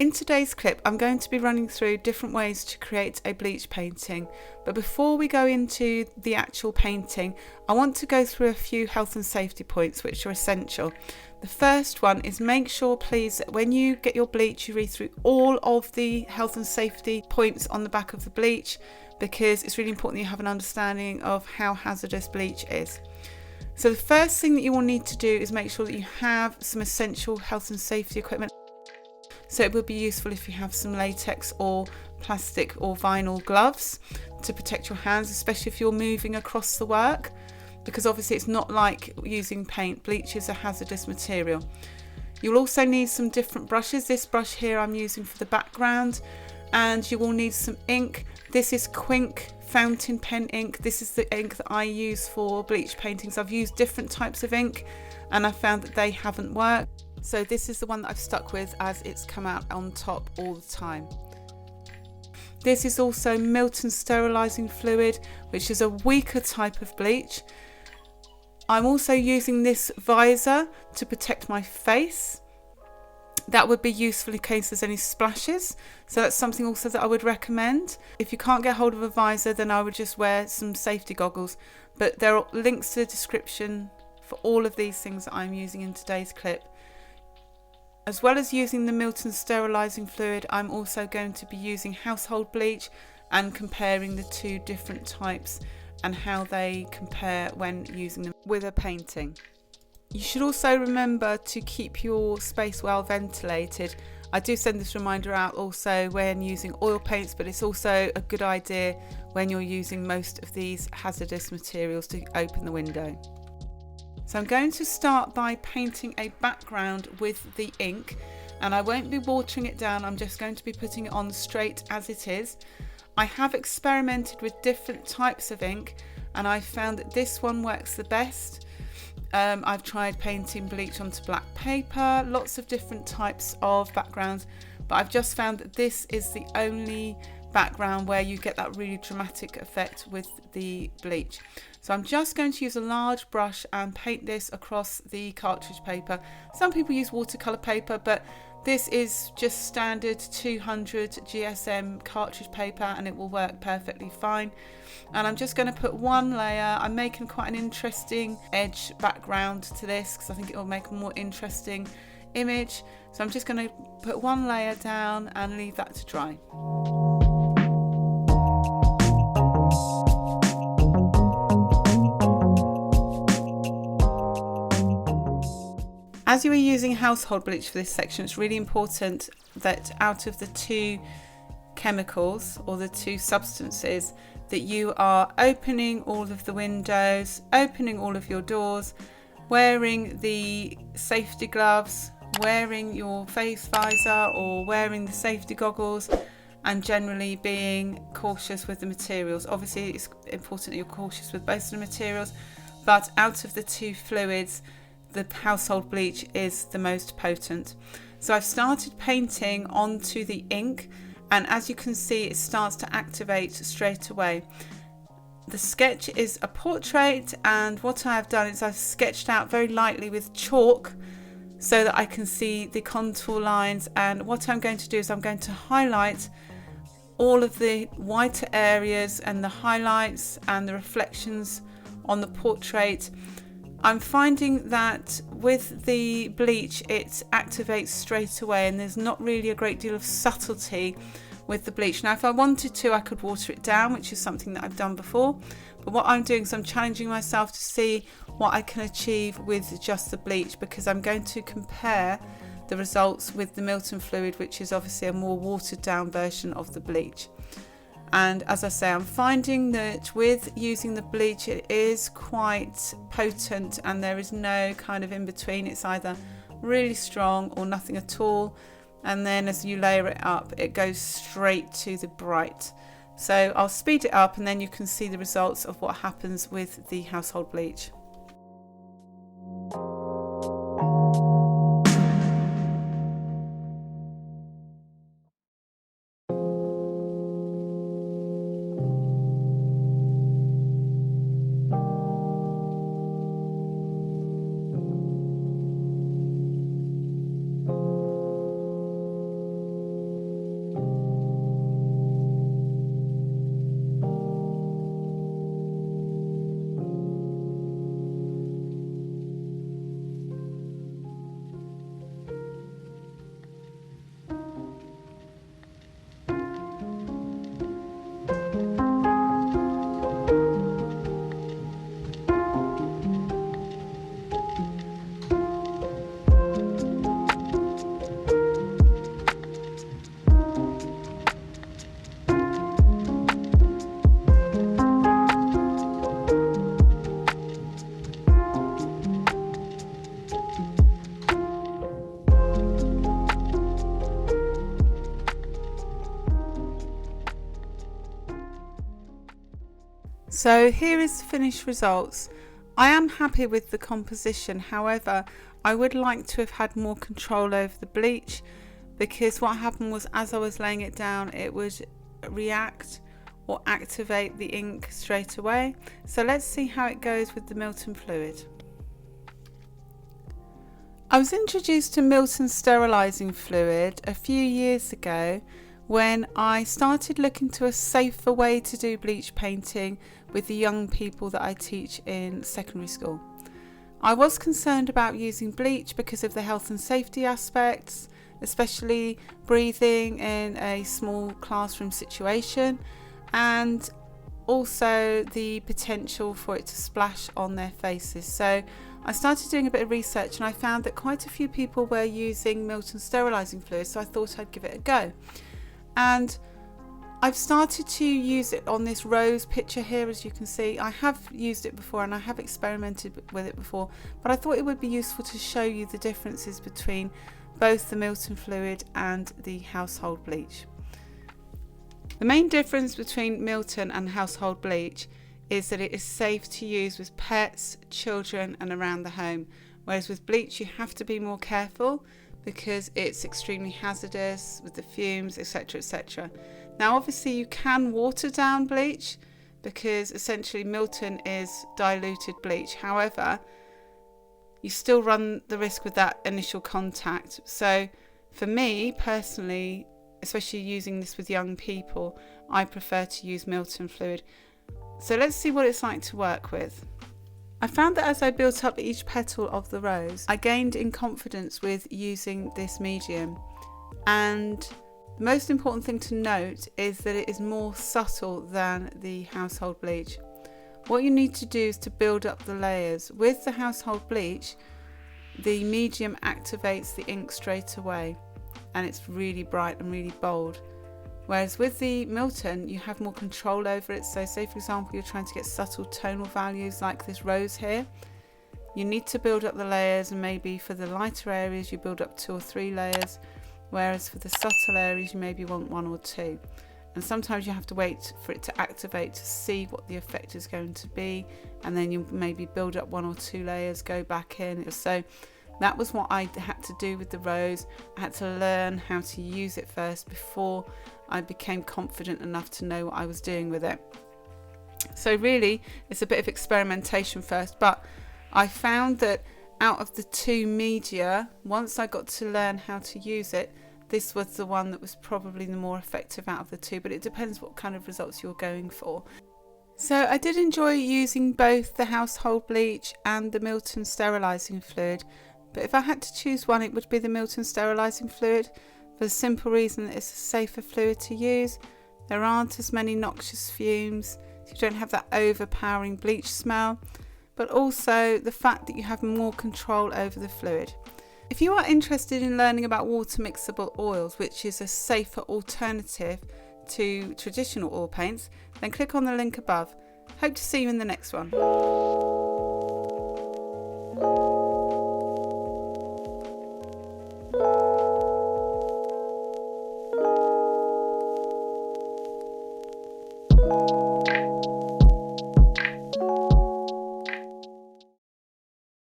In today's clip, I'm going to be running through different ways to create a bleach painting. But before we go into the actual painting, I want to go through a few health and safety points which are essential. The first one is make sure, please, that when you get your bleach, you read through all of the health and safety points on the back of the bleach, because it's really important that you have an understanding of how hazardous bleach is. So the first thing that you will need to do is make sure that you have some essential health and safety equipment. So it would be useful if you have some latex or plastic or vinyl gloves to protect your hands, especially if you're moving across the work, because obviously it's not like using paint. Bleach is a hazardous material. You'll also need some different brushes. This brush here I'm using for the background, and you will need some ink. This is Quink fountain pen ink. This is the ink that I use for bleach paintings. I've used different types of ink and I found that they haven't worked. So this is the one that I've stuck with, as it's come out on top all the time. This is also Milton sterilising fluid, which is a weaker type of bleach. I'm also using this visor to protect my face. That would be useful in case there's any splashes. So that's something also that I would recommend. If you can't get hold of a visor, then I would just wear some safety goggles. But there are links to the description for all of these things that I'm using in today's clip. As well as using the Milton sterilising fluid, I'm also going to be using household bleach and comparing the two different types and how they compare when using them with a painting. You should also remember to keep your space well ventilated. I do send this reminder out also when using oil paints, but it's also a good idea when you're using most of these hazardous materials to open the window. So I'm going to start by painting a background with the ink, and I won't be watering it down. I'm just going to be putting it on straight as it is. I have experimented with different types of ink and I found that this one works the best. I've tried painting bleach onto black paper, lots of different types of backgrounds, but I've just found that this is the only background where you get that really dramatic effect with the bleach. So I'm just going to use a large brush and paint this across the cartridge paper. Some people use watercolour paper, but this is just standard 200 GSM cartridge paper and it will work perfectly fine. And I'm just going to put one layer. I'm making quite an interesting edge background to this because I think it will make a more interesting image. So I'm just going to put one layer down and leave that to dry. As you are using household bleach for this section, it's really important that out of the two chemicals or the two substances, that you are opening all of the windows, opening all of your doors, wearing the safety gloves, wearing your face visor or wearing the safety goggles, and generally being cautious with the materials. Obviously it's important that you're cautious with both of the materials, but out of the two fluids, the household bleach is the most potent. So I've started painting onto the ink, and as you can see, it starts to activate straight away. The sketch is a portrait, and what I've done is I've sketched out very lightly with chalk so that I can see the contour lines. And what I'm going to do is I'm going to highlight all of the whiter areas and the highlights and the reflections on the portrait. I'm finding that with the bleach it activates straight away and there's not really a great deal of subtlety with the bleach. Now if I wanted to, I could water it down, which is something that I've done before, but what I'm doing is I'm challenging myself to see what I can achieve with just the bleach, because I'm going to compare the results with the Milton fluid, which is obviously a more watered down version of the bleach. And as I say, I'm finding that with using the bleach, it is quite potent and there is no kind of in between. It's either really strong or nothing at all. And then as you layer it up, it goes straight to the bright. So I'll speed it up and then you can see the results of what happens with the household bleach. So here is the finished results. I am happy with the composition, however I would like to have had more control over the bleach, because what happened was as I was laying it down it would react or activate the ink straight away. So let's see how it goes with the Milton fluid. I was introduced to Milton sterilising fluid a few years ago when I started looking to a safer way to do bleach painting with the young people that I teach in secondary school. I was concerned about using bleach because of the health and safety aspects, especially breathing in a small classroom situation, and also the potential for it to splash on their faces. So I started doing a bit of research and I found that quite a few people were using Milton sterilising fluid, so I thought I'd give it a go. And I've started to use it on this rose picture here, as you can see. I have used it before and I have experimented with it before, but I thought it would be useful to show you the differences between both the Milton fluid and the household bleach. The main difference between Milton and household bleach is that it is safe to use with pets, children and around the home, whereas with bleach you have to be more careful because it's extremely hazardous with the fumes, etc, etc. Now obviously you can water down bleach because essentially Milton is diluted bleach, however you still run the risk with that initial contact. So for me personally, especially using this with young people, I prefer to use Milton fluid. So let's see what it's like to work with. I found that as I built up each petal of the rose, I gained in confidence with using this medium. And the most important thing to note is that it is more subtle than the household bleach. What you need to do is to build up the layers. With the household bleach, the medium activates the ink straight away and it's really bright and really bold. Whereas with the Milton, you have more control over it. So say for example, you're trying to get subtle tonal values like this rose here. You need to build up the layers, and maybe for the lighter areas, you build up 2 or 3 layers. Whereas for the subtle areas, you maybe want 1 or 2. And sometimes you have to wait for it to activate to see what the effect is going to be. And then you maybe build up 1 or 2 layers, go back in. So that was what I had to do with the rose. I had to learn how to use it first before I became confident enough to know what I was doing with it. So really, it's a bit of experimentation first, but I found that out of the 2 media, once I got to learn how to use it, this was the one that was probably the more effective out of the 2, but it depends what kind of results you're going for. So I did enjoy using both the household bleach and the Milton sterilising fluid, but if I had to choose one, it would be the Milton sterilising fluid, for the simple reason that it's a safer fluid to use. There aren't as many noxious fumes, so you don't have that overpowering bleach smell, but also the fact that you have more control over the fluid. If you are interested in learning about water mixable oils, which is a safer alternative to traditional oil paints, then click on the link above. Hope to see you in the next one.